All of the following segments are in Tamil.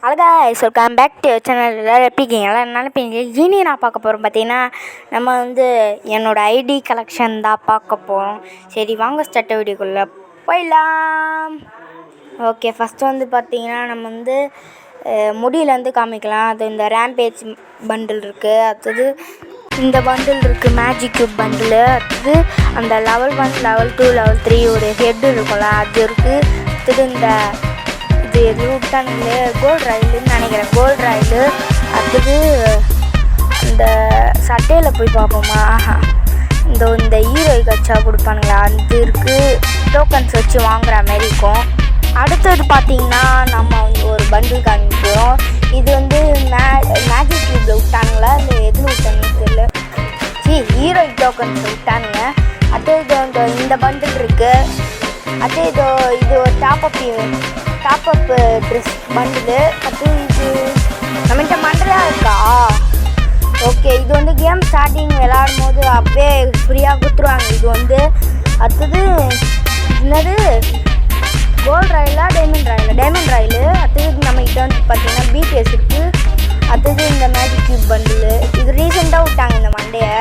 Hello guys welcome back to channel. எப்படி இருக்கீங்களா? நினைப்பீங்க இனி நான் பார்க்க போகிறோம் பார்த்தீங்கன்னா நம்ம என்னோடய ஐடி கலெக்ஷன் தான் பார்க்க போகிறோம். சரி வாங்க ஸ்டார்ட் வீடியோக்குள்ளே போயிடலாம். ஓகே, ஃபஸ்ட்டு பார்த்தீங்கன்னா நம்ம முடியிலேருந்து காமிக்கலாம். அது இந்த ரேம்பேஜ் பண்டில் இருக்குது, அடுத்தது இந்த பண்டில் இருக்குது மேஜிக் க்யூப் பண்டிலு, அடுத்தது அந்த லெவல் 1 லெவல் 2 லெவல் 3 ஒரு ஹெட் இருக்கும்ல அது இருக்குது. அடுத்தது இது எது விட்டானுங்களே கோல்டு ராயிலுன்னு நினைக்கிறேன், கோல்டு ராயிலு. அடுத்தது இந்த சட்டையில் போய் பார்ப்போமா, இந்த ஹீரோய் கச்சா கொடுப்பானுங்களா அது இருக்குது. டோக்கன்ஸ் வச்சு வாங்குற மாதிரி இருக்கும். அடுத்தது பார்த்திங்கன்னா நம்ம ஒரு பண்டில் காமிக்கிறோம். இது மேஜிக் க்யூப்பில் விட்டானுங்களா இல்லை எதில் விட்டானுன்னு தெரியல. ஹீரோய் டோக்கன்ஸ் விட்டானுங்க. அடுத்தது இந்த பண்டில் இருக்குது. அடுத்து இது ஒரு டாப்அப் ட்ரெஸ் பண்டிலு. அடுத்து இது நம்மகிட்ட மண்டலாக இருக்கா. ஓகே, இது கேம் ஸ்டார்டிங் விளாடும் போது அப்பவே ஃப்ரீயாக கொடுத்துருவாங்க. இது அடுத்தது என்னது கோல்டு ராயிலா டைமண்ட் ராயிலு. அடுத்தது நம்மகிட்ட பார்த்திங்கன்னா பிடிஎஸ் இருக்குது. அடுத்தது இந்த மேஜிக் க்யூப் பண்டிலு, இது ரீசெண்டாக விட்டாங்க இந்த மண்டையை.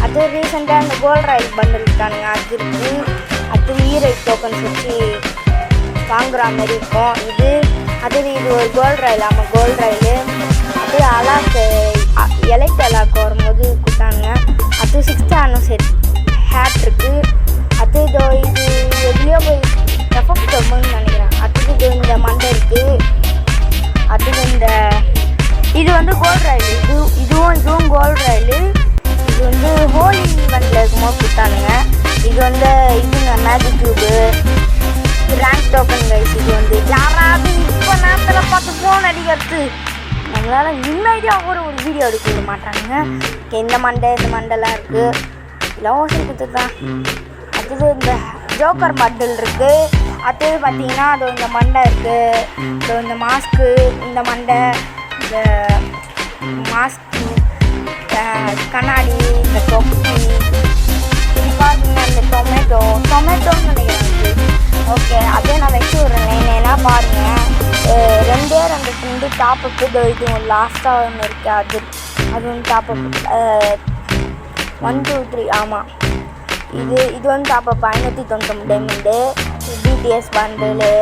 அடுத்தது ரீசெண்டாக இந்த கோல்டு ராயில் பண்டில் விட்டானுங்க அது இருக்குது. அடுத்தது ஹீரோய் டோக்கன்ஸ் வச்சு வாங்குற மாதிரி இருக்கும் இது. அடுத்தது இது ஒரு கோல்டு ராயில், ஆமாம் கோல்டு ராயிலு. அடுத்தது அலாக்கு எலக்ட் அலாக்கு வரும்போது கொடுத்தாங்க. அடுத்தது 6th ஆனிவர்சரி ஹேட் இருக்குது. அடுத்தது இது எதுலேயோ போய் எஃபெக்ட் வரும்போதுன்னு நினைக்கிறேன். அடுத்தது இந்த மண்டை இருக்குது. அடுத்தது இது கோல்டு ராயில், இதுவும் கோல்டு ராயிலு. இது ஹோலி ஈவெண்ட்டில் இருக்கும்போது கொடுத்தானுங்க. இது magic cube rank token guys. இது யாராவது இப்போ நேரத்தில் பார்த்து ஃபோன் அடிக்கிறது நம்மளால் நிம்மதியாக ஒரு வீடியோ எடுக்க மாட்டானுங்க. இந்த மண்டெல்லாம் இருக்குது, இதெல்லாம் ஓசி கொடுத்துட்டு தான். அடுத்தது இந்த ஜோக்கர் பண்டில் இருக்குது. அடுத்தது பார்த்திங்கன்னா இந்த மண்டை இருக்குது, இந்த மாஸ்க்கு, இந்த மண்டை, இந்த மாஸ்க்கு, கண்ணாடி, இந்த தொப்பி, இது பார்த்தீங்கன்னா இந்த டொமேட்டோன்னு நினைக்கிறேன். ஓகே, அதே நான் வச்சு விட்றேன். என்ன பாருங்கள், ரெண்டு டாப்அப்பு. இது லாஸ்ட்டாக ஒன்று இருக்குது, அது டாப்அப் 1 2 3 ஆமாம். இது டாப்அப் 599 டைமண்டு. பிடிஎஸ் பண்டிலு,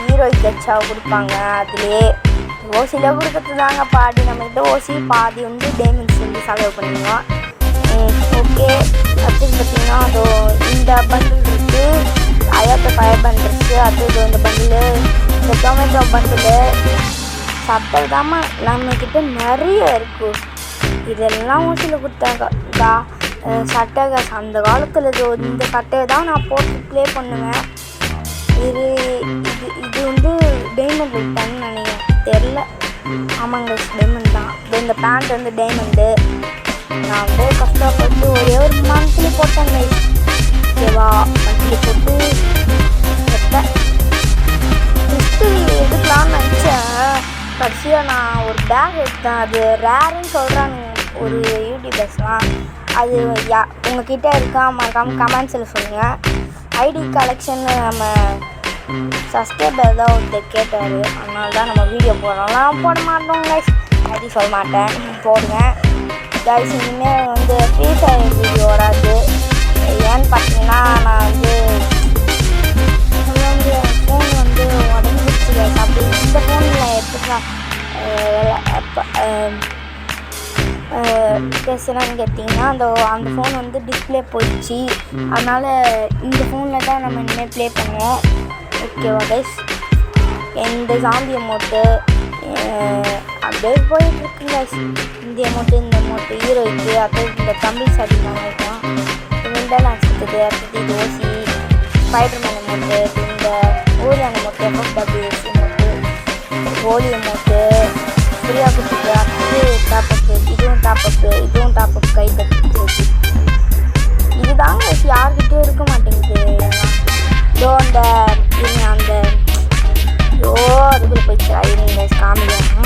ஹீரோய் கச்சாவை கொடுப்பாங்க. அதுலேயே ஓசியில் கொடுக்கறது தாங்க பாதி. நம்மகிட்ட ஓசி பாதி டைமண்ட்ஸ் செலவு பண்ணிடுவோம். ஓகே, அடுத்தது பார்த்திங்கன்னா இந்த பண்டில் இருக்குது, ஐயாத்த ஃபயர் பண்டில்ஸு. அடுத்தது இந்த பண்டிலு, இந்த டொமேட்டோ பண்டிலு. சட்டை தாம நம்மக்கிட்ட நிறைய இருக்குது. இதெல்லாம் ஊசியில் கொடுத்தாங்க சட்டை. அந்த காலத்தில் இந்த சட்டையை தான் நான் போட்டு ப்ளே பண்ணுவேன். இது டைமண்ட் விட்டான்னு நினைக்கிறேன், தெரில. ஆமாங்க, டைமண்ட் தான். இந்த பேண்ட் டைமண்டு. நான் கஷ்டப்பட்டு ஒரே ஒரு மந்த்லி போட்டேங்க. ஓகேவா, மந்த்லி போட்டு ஹிஸ்ட்ரி எடுக்கலான்னு நினச்சேன். கடைசியாக நான் ஒரு பேக் எடுத்தேன். அது ரேருன்னு சொல்கிறாங்க ஒரு யூடியூபர்ஸ்லாம். அது உங்ககிட்ட இருக்கா மறக்காமல் கமெண்ட்ஸில் சொல்லுங்கள். ஐடி கலெக்ஷன் நம்ம சப்ஸ்கிரைபர் தான் ஒருத்தர் கேட்டார், அதனால தான் நம்ம வீடியோ போடுறோம். நான் போட மாட்டோம் கைஸ், ஐடி சொல்ல மாட்டேன், போடுங்க கைஸ். இனிமேல் ஃப்ரீ ஃபயர் வீடியோ வராது. ஏன்னு பார்த்தீங்கன்னா நான் ஃபோன் உடஞ்சிருச்சு கைஸ். அப்படி இந்த ஃபோனில் எடுத்துக்கலாம் பேசுகிறான்னு கேட்டிங்கன்னா அந்த ஃபோன் டிஸ்பிளே போயிடுச்சு. அதனால் இந்த ஃபோனில் தான் நம்ம இனிமேல் ப்ளே பண்ணுவோம். ஓகேவா கைஸ், இந்த ஜாம்பி அமௌண்ட்டு அப்படியே போயிட்டுருக்கு கைஸ். இந்த அமௌண்ட்டு ஹீரோய்க்கு. அடுத்தது இந்த தமிழ் சாதி வாங்கிக்கலாம். விண்டல் ஆக்சிட்டு. அடுத்தது இது ஓசி ஸ்பைடர்மேன் அமௌண்ட்டு. இந்த ஓரியான amount, FFWS amount, Holi amount ஃப்ரீயாக கொடுத்துருக்கு. அடுத்தது டாப்அப்பு, இதுவும் டாப்அப் கை கட்டி. இதுதாங்க யார்கிட்டயும் இருக்க மாட்டேங்குது. அதுக்குள்ள போயிடுச்சு காமிக்காங்க.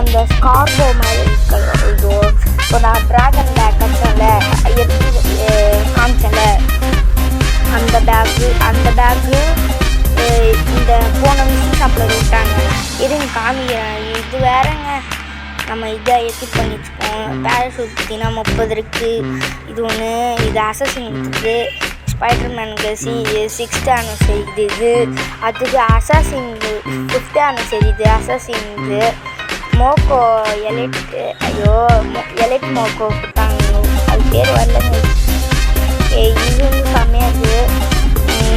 இந்த ஸ்கார்போ மாதிரி இருக்கிற இப்போ நான் ட்ராகன் பேக் கட்டல எடுத்து காமிச்சல, அந்த பேக்கு இந்த போன மிஷின் ஷாப்பில் விட்டாங்க. இருங்க காமிக்கிறேன். இது வேறங்க. நம்ம இதை எக்யூப் பண்ணி வச்சுக்கோம். பேராஷூட் பார்த்தீங்கன்னா 30 இருக்குது. இது ஒன்று. இது அசசின் இருக்குது. ஸ்பைடர்மேனுக்கு 6th anniversary இது. அதுக்கு அசாசின் 5th anniversary இது. அசாசின் இது மோக்கோ எலைட். எலைட் மோக்கோ கொடுத்தாங்க. அது பேர் வரலங்க. இது வந்து செம்மையாது.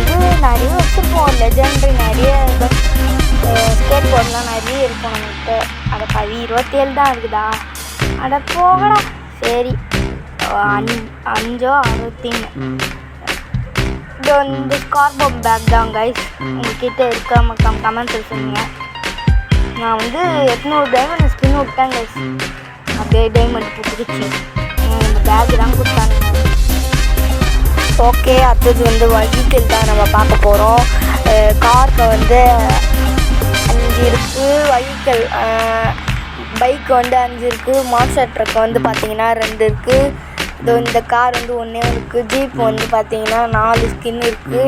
இது நிறைய வச்சுருப்போம். லெஜெண்டரி நிறைய ஸ்கேட் போர்ட்லாம் நிறைய இருக்கும் நம்மகிட்ட. அதை 27 தான் இருக்குதா? அட போகடா. சரி 5 63. இந்த ஸ்கார்பம் பேக் தான் கைஸ். உங்ககிட்ட இருக்க கமெண்ட்ஸில் சொல்லுங்க. நான் வந்து 800 டைமண்ட் ஸ்பின் விட்டேன் கைஸ். அப்படியே டைமண்ட் புதுச்சு இந்த பேக் தான் கொடுத்தாங்க. ஓகே, அடுத்தது வந்து வெஹிக்கிள் தான் நம்ம பார்க்க போகிறோம். காருக்கு வந்து 5 இருக்குது. வெஹிக்கிள் பைக் வந்து 5 இருக்குது. மான்ஸ்டர் ட்ரக் வந்து பார்த்திங்கன்னா 2 இருக்குது. இந்த கார் வந்து 1 இருக்குது. ஜீப் வந்து பார்த்திங்கன்னா 4 ஸ்கின் இருக்குது.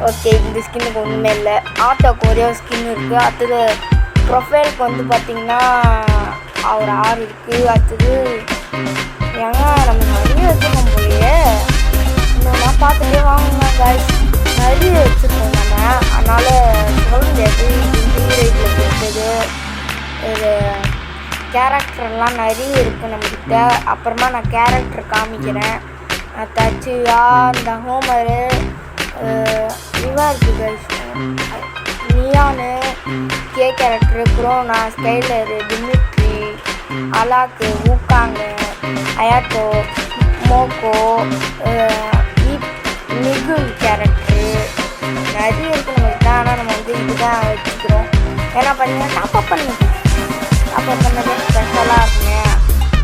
ஓகே, இந்த ஸ்கின்னுக்கு ஒன்றுமே இல்லை. ஆட்டோக்கு ஒரே ஒரு ஸ்கின் இருக்குது. அடுத்தது ப்ரொஃபைலுக்கு வந்து பார்த்திங்கன்னா ஒரு 6 இருக்குது. அடுத்தது ஏங்க நம்ம நிறைய வச்சுருக்கோம் போலையே. நான் பார்த்துட்டே வாங்கினா காய்ஸ். நிறைய வச்சுருக்கோம் நம்ம. அதனால் சொல்ல முடியாது. இன்டீரியரில் கொடுத்தது ஒரு கேரக்டர்லாம் நிறைய இருக்குது நம்மக்கிட்ட. அப்புறமா நான் கேரக்டர் காமிக்கிறேன். தச்சுவா இந்த ஹோமரு இவா இருக்குது கைஸ். நியானு K character Chrono Skyler Dimitri Alok Wukong Hayato Moco Miguel character நிறைய இருக்குது நம்மகிட்ட. ஆனால் நம்ம வந்து இதுதான் வச்சுக்கிறோம். ஏன்னா பார்த்தீங்கன்னா டாப்அப் பண்ணது ஸ்பெஷலாக இருக்குங்க.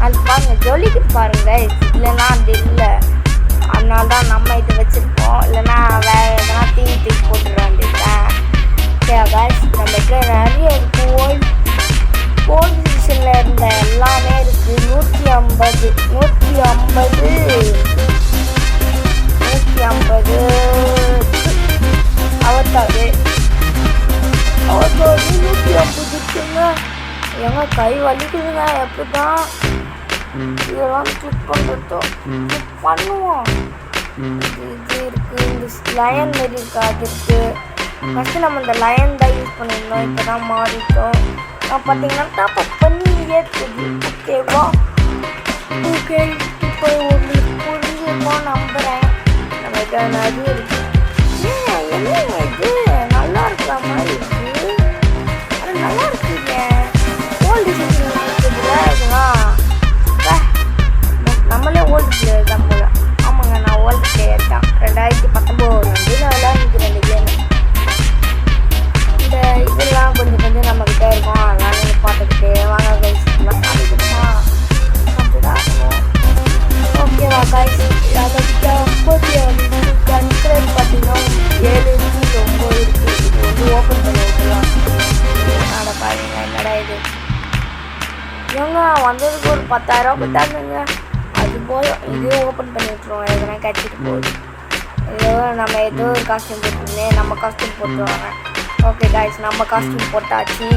அது பாருங்கள் ஜொலிக்கிட்டு பாருங்கள். இல்லைன்னா அது இல்லை. அதனால தான் நம்ம இதை வச்சுருக்கோம். இல்லைன்னா வேறு எதனா தூக்கி போட்டுட வேண்டியதுதான். ஓகே காய்ஸ், நம்மகிட்ட நிறைய இருக்குது. ஓல்டு சீசனில் இருந்த எல்லாமே இருக்குது. 150 அவத்தாது 150 இருக்குங்க. ஏங்க கை வலிக்குதுங்க. எப்படி தான் இதெல்லாம் கிளிக் பண்ணுறதோ கிளிக் பண்ணுவோம். இது இருக்குது. இந்த லயன் மாரி இருக்குது. அது இருக்குது. ஃபஸ்ட்டு நம்ம இந்த லயன் தான் யூஸ் பண்ணியிருந்தோம். இப்போ தான் மாறிட்டோம். நான் பார்த்தீங்கன்னா டாப்அப் பண்ணி ஏற்றுது. ஓகேவா? ஓகே, இப்போ உங்களுக்கு புரிஞ்சிருக்கோம் நம்புகிறேன். நம்ம இதை நிறைய இருக்குது. என்னங்க இது நல்லா இருக்கிற மாதிரி இருக்குது. அது நல்லா இருக்குங்க. ஓல்டு சீசன் இருக்குதுல இதெல்லாம். நம்மளே ஓல்டு பிளேயர் தான் போல. ஆமாங்க, நான் ஓல்டு பிளேயர் தான். 2019 வந்து நான் விளையாண்டுக்கிறேன் இந்த கேம். இந்த இதெல்லாம் கொஞ்சம் நம்மக்கிட்ட இருக்கும். அதனால நீங்கள் பார்த்துக்கிட்டே வாங்க கைஸ். காமிக்கணுமா? அப்படிதான் இருக்கும். ஓகேவா கைஸ்? அதை 50 கன்க்ரேட் பார்த்தீங்கன்னா 7 இருக்குது. 9 இருக்குது. இது வந்து ஓப்பன் பண்ணி விட்டுலாம். அதை பாருங்க. என்னடா இது இவங்க வந்ததுக்கு ஒரு 10,000 கொடுத்தாங்க. அது போதும். இதே ஓப்பன் பண்ணி விட்ருவோம். எதுனா கட்டிட்டு போகுது. நம்ம ஏதோ ஒரு காஸ்டியூம் போட்டுருந்தேன். நம்ம காஸ்டியூம் போட்டுருவாங்க. ஓகே காய்ஸ், நம்ம காஸ்டியூம் போட்டாச்சு.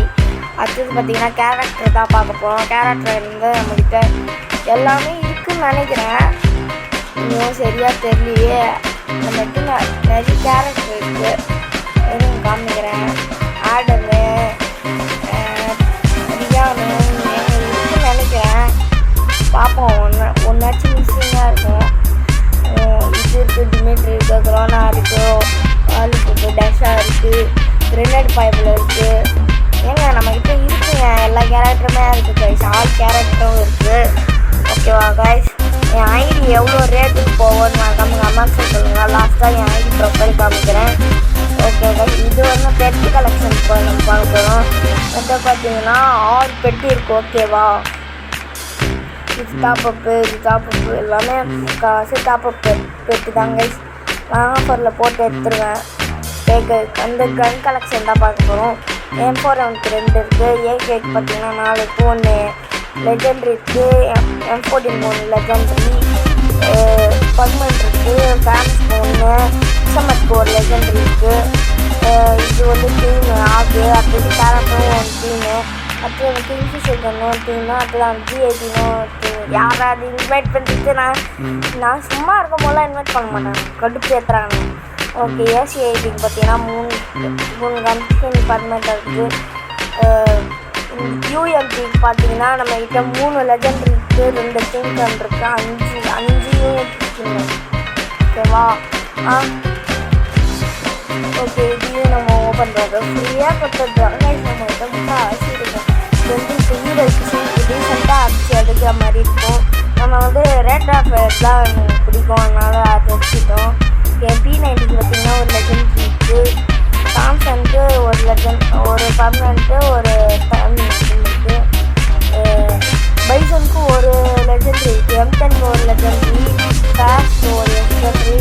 அடுத்தது பார்த்திங்கன்னா கேரக்டர் தான் பார்க்க போகிறோம். கேரக்டர் இருந்து நம்மக்கிட்ட எல்லாமே இருக்குதுன்னு நினைக்கிறேன். இன்னும் சரியாக தெரியலையே. நம்மகிட்ட நிறைய கேரக்டர் இருக்குது. எதுவும் காமிக்கிறேன். ஆடனு ரியானு இருக்குன்னு நினைக்கிறேன். பார்ப்போம். ஒன்றாச்சும் மிஸ்ஸிங்காக இருக்கும். இது இருக்குது. டிமிட்ரி இருக்குது. குரோனா இருக்குது. ஆல் இருக்குது. டேஷா இருக்குது. கிரெனேட் பைபிள் இருக்குது. ஏங்க நம்மக்கிட்ட இருக்குங்க. எல்லா கேரக்டருமே இருக்குது கைஸ். ஆல் கேரக்டரும் இருக்குது. ஓகேவா கைஸ்? என் ஐடி எவ்வளோ ரேட்டுக்கு போவோன்னு நான் கமெண்ட்ஸில் சொல்லுங்கள். லாஸ்ட்டாக என் ஐடி ப்ரொஃபைல் காமிக்கிறேன். ஓகே கைஸ், இது வந்து பெட்டு கலெக்ஷன் இப்போ நம்ம பார்க்க போகிறோம். வந்து பார்த்தீங்கன்னா 6 பெட்டு இருக்குது. ஓகேவா? இது டாப்அப்பு எல்லாமே காசு டாப்அப் பெட்டு தான் கைஸ். நான் ஆஃபரில் போட்டு எடுத்துருவேன். அந்த கன் கலெக்ஷன் தான் பார்க்க போகிறோம். M4 எனக்கு 2 இருக்குது. AK பார்த்தீங்கன்னா 4 இருக்குது. 1 லெஜெண்ட்ரி இருக்குது. M14 3 legendary. பர்மனெண்ட் இருக்குது. ஃபேன்ஸ் 1 SMF ஒரு லெஜெண்ட்ரி இருக்குது. இது வந்து டீம் ஆகு, அடுத்தது கேரக்டரும் ஒரு டீமு, அடுத்து வந்து கிங்ஃபிஷர்னு ஒரு டீமு, அடுத்தது ஜிஐடின்னு ஒரு டீமு. யாராவது இன்வைட் பண்ணிட்டு நான் சும்மா இருக்கும் போதெல்லாம் இன்வைட் பண்ண மாட்டேன், கடுப்பு ஏற்றுறாங்க. ஓகே, ஏசிஐடிக்கு பார்த்தீங்கன்னா மூணு கன்ஸ்ட்ரக்ஷன் டிபார்ட்மெண்ட் இருக்குது. யூஎம்பிக்கு பார்த்தீங்கன்னா நம்மகிட்ட 3 லெஜண்ட் இருக்குது, 2 டீம் கன் இருக்குது, 5 யூஎம்பி இருக்குங்க. ஓகேவா? ஓகே, இதையும் நம்ம ஓப்பன் பண்ணுறோம். ஃப்ரீயாக கொடுத்துட்றோம். நம்மகிட்ட முக்கால்வாசி இருக்கும். இது வந்து இப்போ ஹீரோக்கு ரீசெண்டாக அடிச்சு எடுக்கிற மாதிரி இருக்கும். நம்ம வந்து ரேட் ஆஃப் தான் எனக்கு பிடிக்கும், அதனால் அதை வச்சுட்டோம். P90 பார்த்தீங்கன்னா ஒரு லெஜண்ட் இருக்குது, சாம்சங்க்கு ஒரு லெஜண்ட், ஒரு பர்மனெண்ட்டு, ஒரு இருக்குது, பைசனுக்கு ஒரு லெஜண்ட் இருக்குது, M10க்கு ஒரு லெஜண்ட்ரி, பேஸ்க்கு ஒரு லெஜண்ட்ரி,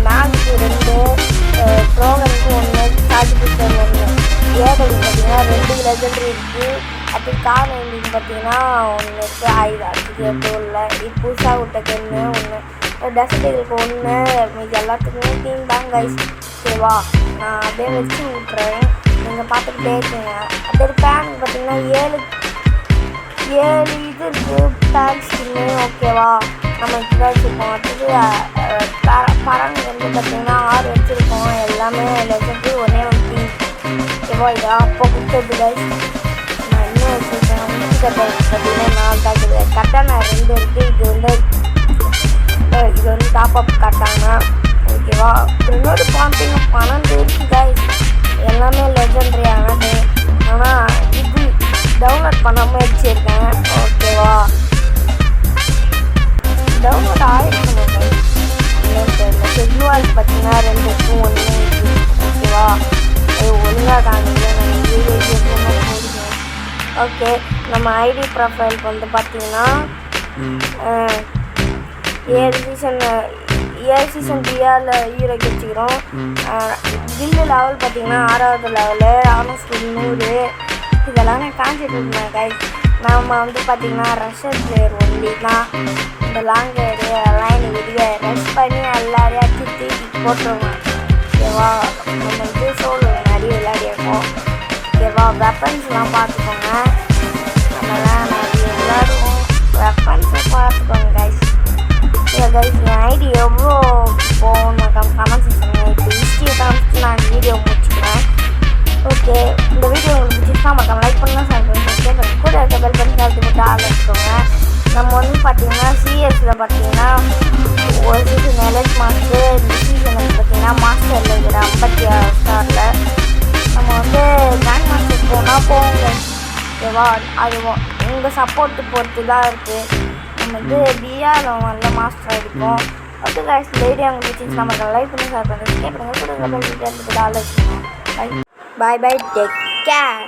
மேக்ஸுக்கு 2, ப்ரோகனுக்கு 1, சார்ஜிபிஸ்டர் 1, ஏடல் பார்த்தீங்கன்னா 2 லெஜண்ட்ரி இருக்குது. அது கார் 90 பார்த்தீங்கன்னா 1 இருக்குது, அதுக்கு இல்லை. இது புதுசாக விட்ட கன்று 1, டெசர்ட்டுகளுக்கு 1, மீது எல்லாத்துக்குமே டீம் தான் கைஸ். ஓகேவா? நான் அப்படியே வச்சு விட்டுறேன், நீங்கள் பார்த்துக்கிட்டே இருக்கீங்க. அப்படியே பேன் பார்த்தீங்கன்னா 7 இது இருக்குது பேன் ஸ்கின்னு. ஓகேவா? நம்ம இப்படிதான் வச்சுருக்கோம். அடுத்தது பறங்க வந்து பார்த்தீங்கன்னா 6 வச்சுருக்கோம், எல்லாமே லெஜண்ட்ரி, ஒரே ஒரு டீம். ஓகேவா? இதான் அப்போ கொடுத்தது கைஸ். நான் இன்னும் வச்சுருக்கேன். முக்கிய பார்த்தீங்கன்னா 4 தான் இருக்குது. கட்டான 2 இருக்குது. இது வந்து டாப் அப் கட்டாங்க. ஓகேவா? இன்னொரு பார்த்தீங்கன்னா 12 இருக்குது கைஸ், எல்லாமே லெஜண்ட்ரி. ஆனால் இது டவுன்லோட் பண்ணாமல் வச்சுருக்கேன். ஓகேவா? டவுன்லோட் ஆகிருக்கணும் கைஸ், இல்லைன்னு தெரியல. யூஆர் பார்த்தீங்கன்னா 2க்கும் 1 இருக்குது. ஓகேவா? ஒழுங்காக காமிங்க, நான் போடுவேன். ஓகே, நம்ம ஐடி ப்ரொஃபைலுக்கு வந்து பார்த்தீங்கன்னா 7 சீசன் பிஆரில் ஹீரோக்கு வச்சுக்கிறோம். கில்லு லெவல் பார்த்தீங்கன்னா 6வது லெவலு, ஆனஸ்ட் 100. இதெல்லாம் நான் காமிச்சிட்டு இருந்தேன் கைஸ். நம்ம வந்து பார்த்தீங்கன்னா ரஷ்யன் பிளேயர் ஒன்லி தான். இந்த லாங் ரைடு அதெல்லாம் எனக்கு விடுவே ரஷ் பண்ணி எல்லாரையும் அடிச்சு தூக்கி போட்டுருவோம். ஓகேவா? நம்ம இது சோலோ நிறைய விளையாடிருக்கோம். ஓகேவா? வெப்பன்ஸ்லாம் பார்த்துக்கோங்க, நம்மளாம் நிறைய விளையாடுவோம். வெப்பன்ஸை பார்த்துக்கோங்க கைஸ். கைஸ், என் ஐடி எவ்வளோ போகும் நான் கமெண்ட் செக்ஷனில் இப்போ ஹிஸ்ட்ரியை காமிச்சு நான் வீடியோ முடிச்சுக்கிறேன். ஓகே, இந்த வீடியோ உங்களுக்கு பிடிச்சிருந்தா மறக்காம லைக் பண்ணலாம், ஷேர் பண்ணி சப்ஸ்கிரைப் பண்ணி கூட இருக்க பெல் பண்ணி சாப்பிட்டு போட்டு ஆள் வச்சுக்கோங்க. நம்ம வந்து பார்த்தீங்கன்னா சிஎஸில் பார்த்தீங்கன்னா ஒரு சீசன் எலைட் மாஸ்டர், இந்த சீசன் வந்து பார்த்தீங்கன்னா மாஸ்டரில் இருக்கிற 56 ஸ்டாரில் நம்ம வந்து கிராண்ட் மாஸ்டர் போனால் போவோங்க. ஓகேவா? அது உங்கள் சப்போர்ட்டு பொறுத்து தான் இருக்குது. நம்ம வந்து பிஆரில் நல்ல மாஸ்டர் அடிப்போம். ஓகே கைஸ், இந்த வீடியோ உங்களுக்கு பிடிச்சிருந்துச்சுன்னா நம்ம லைக் பண்ணி ஷேர் பண்ணி சப்ஸ்கிரைப் பண்ணுங்கள். கூட இருக்க பெல் பண்ணி ஆள் வச்சுக்கோங்க. Bye bye, take care.